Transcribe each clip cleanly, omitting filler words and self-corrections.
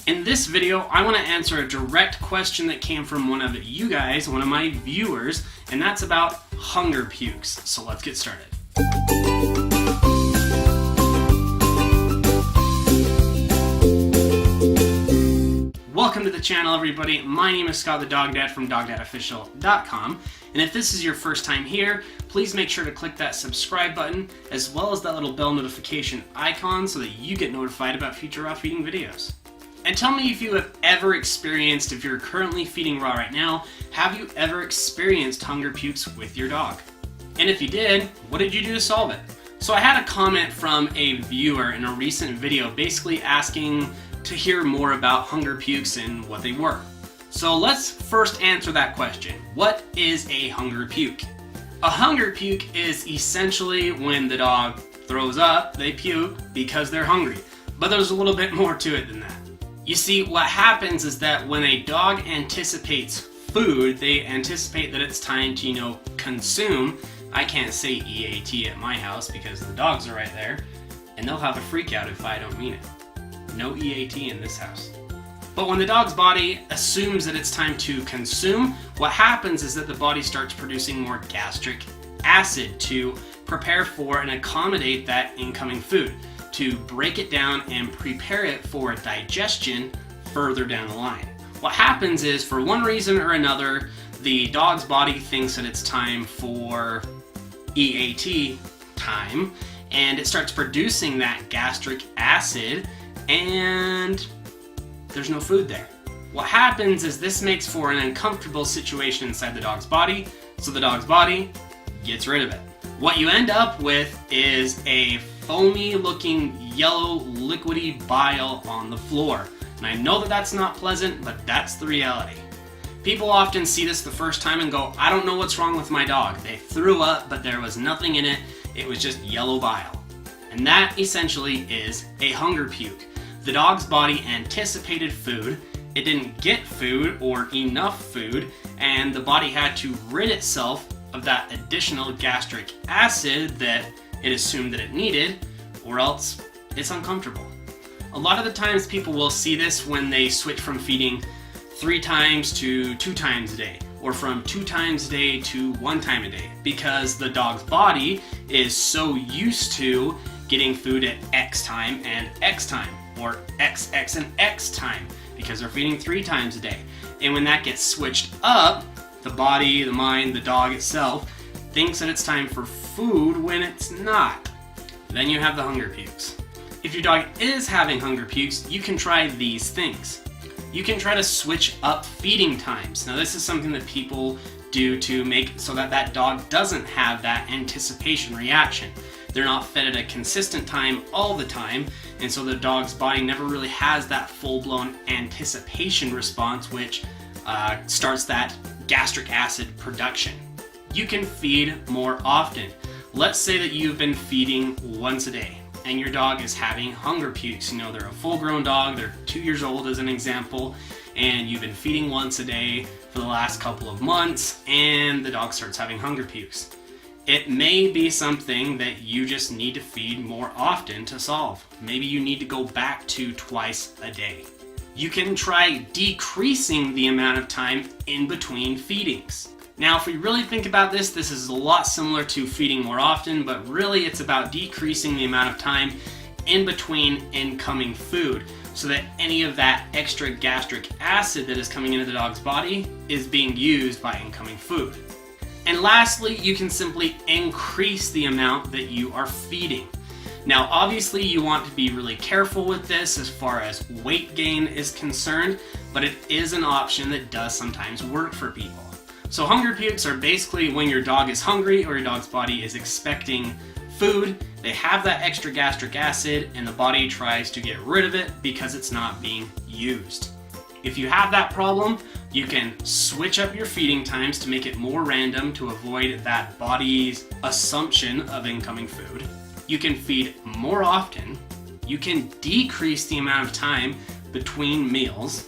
In this video, I want to answer a direct question that came from one of you guys, one of my viewers, and that's about hunger pukes. So let's get started. Welcome to the channel, everybody. My name is Scott the Dog Dad from DogDadOfficial.com, and if this is your first time here, please make sure to click that subscribe button as well as that little bell notification icon so that you get notified about future raw feeding videos. And tell me if you have ever experienced, if you're currently feeding raw right now, have you ever experienced hunger pukes with your dog? And if you did, what did you do to solve it? So I had a comment from a viewer in a recent video basically asking to hear more about hunger pukes and what they were. So let's first answer that question. What is a hunger puke? A hunger puke is essentially when the dog throws up, they puke because they're hungry. But there's a little bit more to it than that. You see, what happens is that when a dog anticipates food, they anticipate that it's time to, consume. I can't say EAT at my house because the dogs are right there, and they'll have a freak out if I don't mean it. No EAT in this house. But when the dog's body assumes that it's time to consume, what happens is that the body starts producing more gastric acid to prepare for and accommodate that incoming food, to break it down and prepare it for digestion further down the line. What happens is, for one reason or another, the dog's body thinks that it's time for EAT time, and it starts producing that gastric acid, and there's no food there. What happens is this makes for an uncomfortable situation inside the dog's body, so the dog's body gets rid of it. What you end up with is a foamy looking yellow liquidy bile on the floor. And I know that that's not pleasant, but that's the reality. People often see this the first time and go, I don't know what's wrong with my dog. They threw up, but there was nothing in it. It was just yellow bile. And that essentially is a hunger puke. The dog's body anticipated food, it didn't get food or enough food, and the body had to rid itself of that additional gastric acid that it assumed that it needed, or else it's uncomfortable. A lot of the times people will see this when they switch from feeding 3 times to 2 times a day, or from 2 times a day to 1 time a day, because the dog's body is so used to getting food at X time and X time, or X, X, and X time, because they're feeding 3 times a day. And when that gets switched up, the body, the mind, the dog itself thinks that it's time for food when it's not. Then you have the hunger pukes. If your dog is having hunger pukes, you can try these things. You can try to switch up feeding times. Now, this is something that people do to make so that that dog doesn't have that anticipation reaction. They're not fed at a consistent time all the time, and so the dog's body never really has that full-blown anticipation response, which starts that gastric acid production. You can feed more often. Let's say that you've been feeding once a day and your dog is having hunger pukes. They're a full-grown dog, they're 2 years old as an example, and you've been feeding once a day for the last couple of months, and the dog starts having hunger pukes. It may be something that you just need to feed more often to solve. Maybe you need to go back to twice a day. You can try decreasing the amount of time in between feedings. Now, if we really think about this, this is a lot similar to feeding more often, but really it's about decreasing the amount of time in between incoming food so that any of that extra gastric acid that is coming into the dog's body is being used by incoming food. And lastly, you can simply increase the amount that you are feeding. Now, obviously, you want to be really careful with this as far as weight gain is concerned, but it is an option that does sometimes work for people. So hunger pukes are basically when your dog is hungry or your dog's body is expecting food. They have that extra gastric acid and the body tries to get rid of it because it's not being used. If you have that problem, you can switch up your feeding times to make it more random to avoid that body's assumption of incoming food. You can feed more often. You can decrease the amount of time between meals.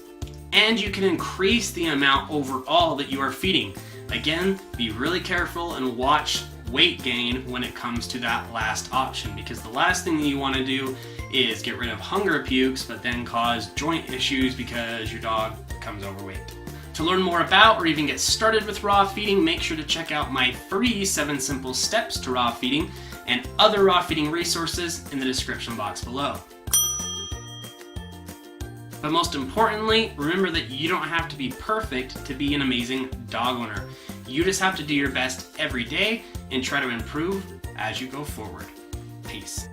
And you can increase the amount overall that you are feeding. Again, be really careful and watch weight gain when it comes to that last option, because the last thing that you want to do is get rid of hunger pukes but then cause joint issues because your dog becomes overweight. To learn more about or even get started with raw feeding, make sure to check out my free 7 simple steps to raw feeding and other raw feeding resources in the description box below. But most importantly, remember that you don't have to be perfect to be an amazing dog owner. You just have to do your best every day and try to improve as you go forward. Peace.